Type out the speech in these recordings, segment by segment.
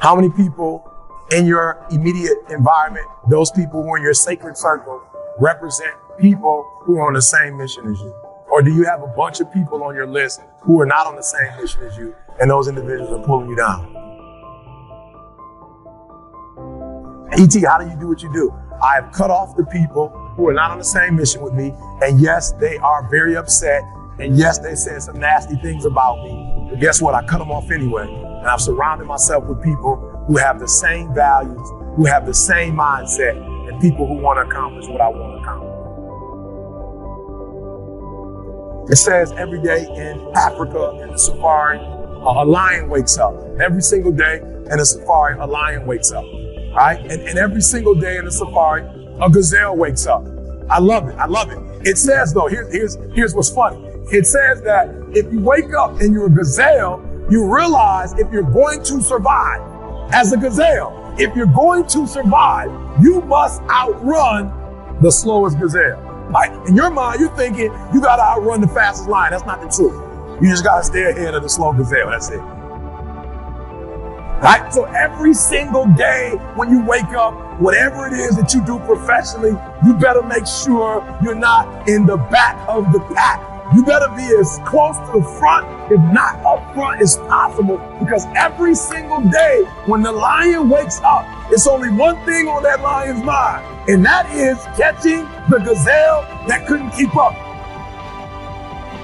How many people in your immediate environment, those people who are in your sacred circle, represent people who are on the same mission as you? Or do you have a bunch of people on your list who are not on the same mission as you, and those individuals are pulling you down? E.T., how do you do what you do? I have cut off the people who are not on the same mission with me, and yes, they are very upset, and yes, they said some nasty things about me, but guess what? I cut them off anyway, and I've surrounded myself with people who have the same values, who have the same mindset, and people who want to accomplish what I want to accomplish. It says every day in Africa, in the safari, a lion wakes up. Every single day in the safari, a lion wakes up. Right? And every single day in the safari, a gazelle wakes up. I love it. I love it. It says though, here's what's funny. It says that if you wake up and you're a gazelle, you realize if you're going to survive as a gazelle, if you're going to survive, you must outrun the slowest gazelle. Right? In your mind, you're thinking you got to outrun the fastest lion. That's not the truth. You just got to stay ahead of the slow gazelle. That's it. Right? So every single day when you wake up, whatever it is that you do professionally, you better make sure you're not in the back of the pack. You better be as close to the front, if not up front, as possible. Because every single day when the lion wakes up, it's only one thing on that lion's mind, and that is catching the gazelle that couldn't keep up.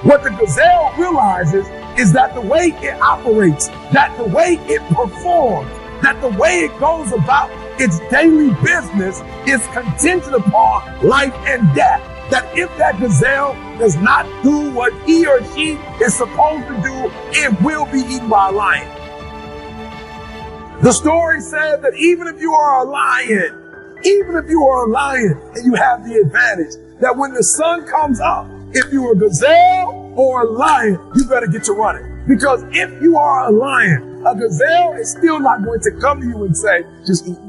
What the gazelle realizes is that the way it operates, that the way it performs, that the way it goes about its daily business is contingent upon life and death. That if that gazelle does not do what he or she is supposed to do, it will be eaten by a lion. The story says that even if you are a lion and you have the advantage, that when the sun comes up, if you're a gazelle or a lion, you better get to running. Because if you are a lion, a gazelle is still not going to come to you and say, just eat me.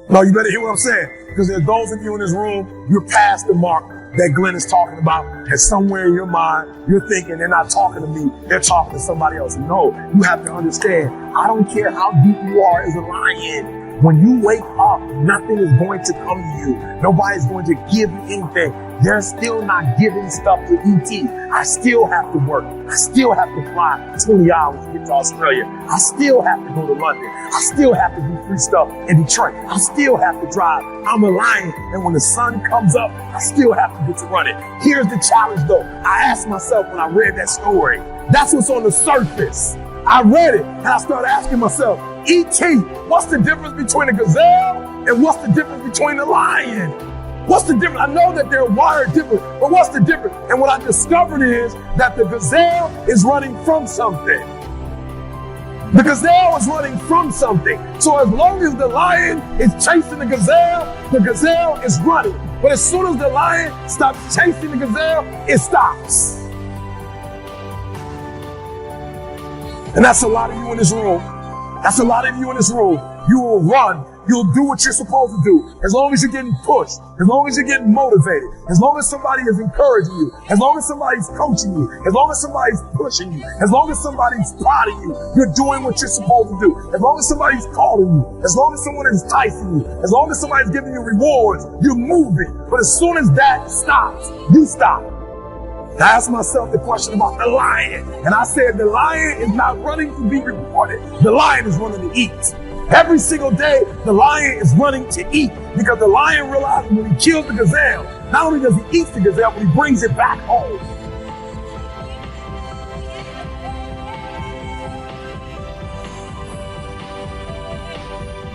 No, you better hear what I'm saying. Because there's those of you in this room, you're past the mark that Glenn is talking about. And somewhere in your mind, you're thinking they're not talking to me, they're talking to somebody else. No, you have to understand, I don't care how deep you are as a lion. When you wake up, nothing is going to come to you. Nobody's going to give you anything. They're still not giving stuff to ET. I still have to work. I still have to fly 20 hours to get to Australia. I still have to go to London. I still have to do free stuff in Detroit. I still have to drive. I'm a lion, and when the sun comes up, I still have to get to running. Here's the challenge though. I asked myself when I read that story, that's what's on the surface. I read it and I started asking myself, E.T., what's the difference between a gazelle and what's the difference between a lion? What's the difference? I know that they're wired different, but what's the difference? And what I discovered is that the gazelle is running from something. The gazelle is running from something. So as long as the lion is chasing the gazelle is running. But as soon as the lion stops chasing the gazelle, it stops. And that's a lot of you in this room. That's a lot of you in this room. You will run. You'll do what you're supposed to do. As long as you're getting pushed, as long as you're getting motivated, as long as somebody is encouraging you, as long as somebody's coaching you, as long as somebody's pushing you, as long as somebody's prodding you, you're doing what you're supposed to do. As long as somebody's calling you, as long as someone is enticing you, as long as somebody's giving you rewards, you're moving. But as soon as that stops, you stop. I asked myself the question about the lion, and I said the lion is not running to be rewarded. The lion is running to eat. Every single day, the lion is running to eat because the lion realizes when he kills the gazelle, not only does he eat the gazelle, but he brings it back home.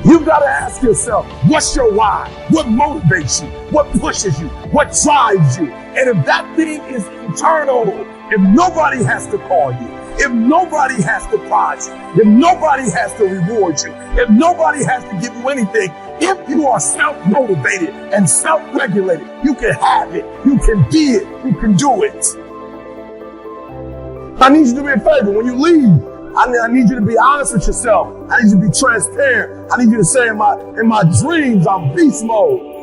You've got to ask yourself, what's your why? What motivates you? What pushes you? What drives you? And if that thing is internal, if nobody has to call you, if nobody has to prize you, if nobody has to reward you, if nobody has to give you anything, if you are self-motivated and self-regulated, you can have it, you can be it, you can do it. I need you to be a favor. When you leave, I need you to be honest with yourself. I need you to be transparent. I need you to say in my dreams, I'm beast mode.